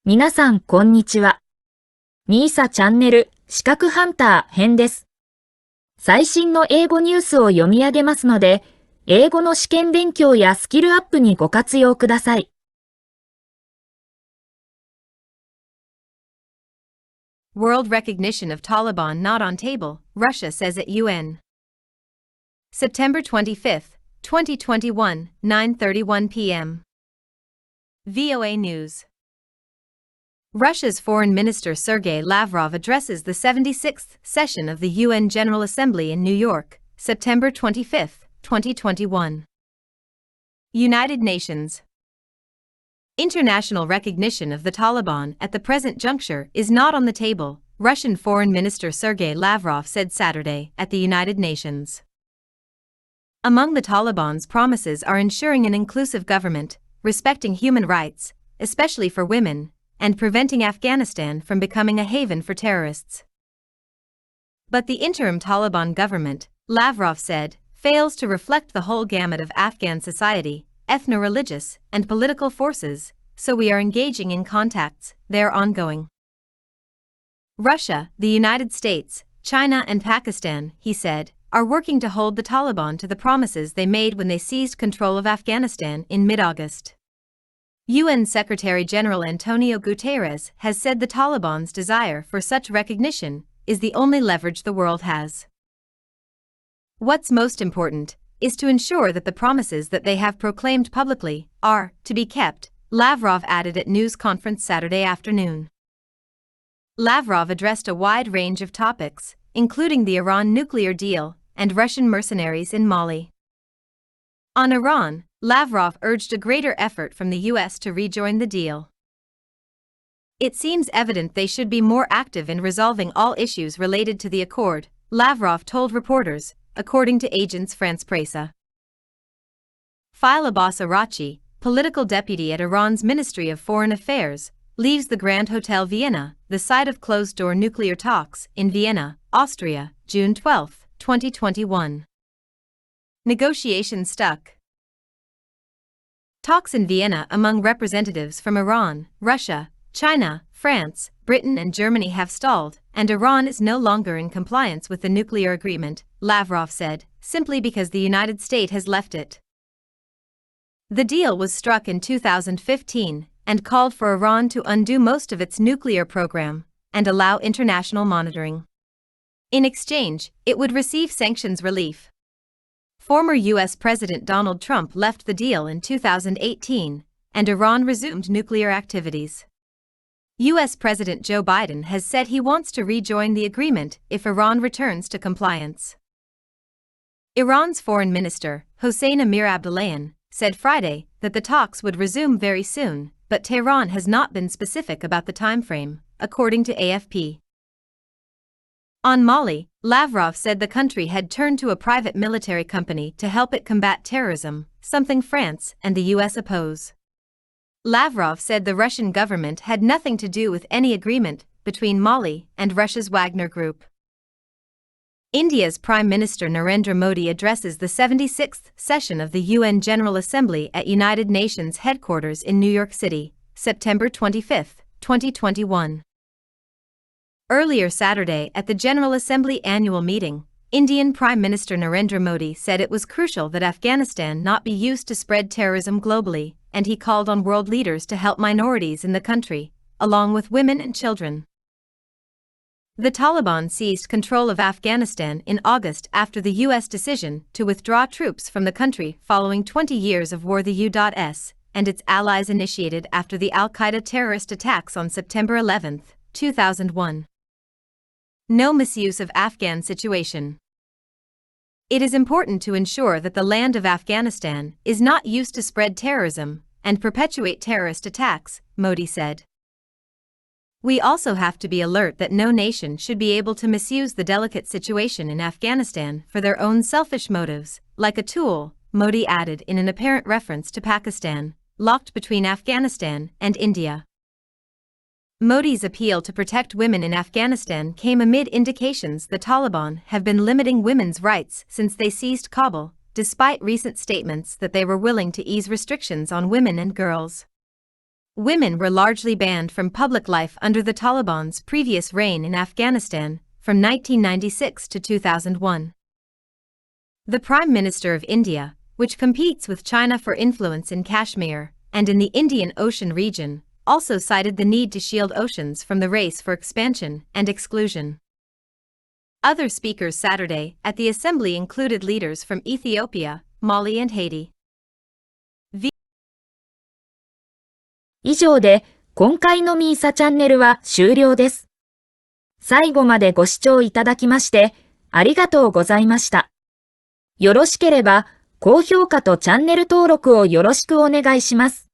皆さんこんにちは。ミーサチャンネル資格ハンター編です。最新の英語ニュースを読み上げますので、英語の試験勉強やスキルアップにご活用ください。World recognition of Taliban not on table, Russia says at UN. September 25, 2021, 9:31 p.m. VOA News. Russia's Foreign Minister Sergei Lavrov addresses the 76th session of the UN General Assembly in New York, September 25, 2021. United Nations. International recognition of the Taliban at the present juncture is not on the table, Russian Foreign Minister Sergei Lavrov said Saturday at the United Nations. Among the Taliban's promises are ensuring an inclusive government, respecting human rights, especially for women, and preventing Afghanistan from becoming a haven for terrorists. But the interim Taliban government, Lavrov said, fails to reflect the whole gamut of Afghan society, ethno-religious, and political forces, so we are engaging in contacts, they are ongoing. Russia, the United States, China and Pakistan, he said, are working to hold the Taliban to the promises they made when they seized control of Afghanistan in mid-August. UN Secretary-General Antonio Guterres has said the Taliban's desire for such recognition is the only leverage the world has. What's most important is to ensure that the promises that they have proclaimed publicly are to be kept, Lavrov added at news conference Saturday afternoon. Lavrov addressed a wide range of topics, including the Iran nuclear deal and Russian mercenaries in Mali. On Iran, Lavrov urged a greater effort from the U.S. to rejoin the deal. It seems evident they should be more active in resolving all issues related to the accord, Lavrov told reporters, according to agence France Presse. File Abbas Arachi, political deputy at Iran's Ministry of Foreign Affairs, leaves the Grand Hotel Vienna, the site of closed-door nuclear talks, in Vienna, Austria, June 12, 2021. Negotiations stuck. Talks in Vienna among representatives from Iran, Russia, China, France, Britain and Germany have stalled, and Iran is no longer in compliance with the nuclear agreement, Lavrov said, simply because the United States has left it. The deal was struck in 2015 and called for Iran to undo most of its nuclear program and allow international monitoring. In exchange, it would receive sanctions relief. Former U.S. President Donald Trump left the deal in 2018, and Iran resumed nuclear activities. U.S. President Joe Biden has said he wants to rejoin the agreement if Iran returns to compliance. Iran's Foreign Minister, Hossein Amir-Abdollahian, said Friday that the talks would resume very soon, but Tehran has not been specific about the timeframe, according to AFP. On Mali, Lavrov said the country had turned to a private military company to help it combat terrorism, something France and the U.S. oppose. Lavrov said the Russian government had nothing to do with any agreement between Mali and Russia's Wagner Group. India's Prime Minister Narendra Modi addresses the 76th session of the UN General Assembly at United Nations headquarters in New York City, September 25, 2021. Earlier Saturday at the General Assembly annual meeting, Indian Prime Minister Narendra Modi said it was crucial that Afghanistan not be used to spread terrorism globally, and he called on world leaders to help minorities in the country, along with women and children. The Taliban seized control of Afghanistan in August after the U.S. decision to withdraw troops from the country following 20 years of war the U.S. and its allies initiated after the al-Qaeda terrorist attacks on September 11, 2001. No misuse of Afghan situation. It is important to ensure that the land of Afghanistan is not used to spread terrorism and perpetuate terrorist attacks, Modi said. We also have to be alert that no nation should be able to misuse the delicate situation in Afghanistan for their own selfish motives, like a tool, Modi added in an apparent reference to Pakistan, locked between Afghanistan and India. Modi's appeal to protect women in Afghanistan came amid indications the Taliban have been limiting women's rights since they seized Kabul, despite recent statements that they were willing to ease restrictions on women and girls. Women were largely banned from public life under the Taliban's previous reign in Afghanistan from 1996 to 2001. The Prime Minister of India, which competes with China for influence in Kashmir and in the Indian Ocean region, also cited the need to shield oceans from the race for expansion and exclusion. Other speakers Saturday at the assembly included leaders from Ethiopia, Mali and Haiti. 以上で今回のミーサチャンネルは終了です。最後までご視聴いただきましてありがとうございました。よろしければ高評価とチャンネル登録をよろしくお願いします。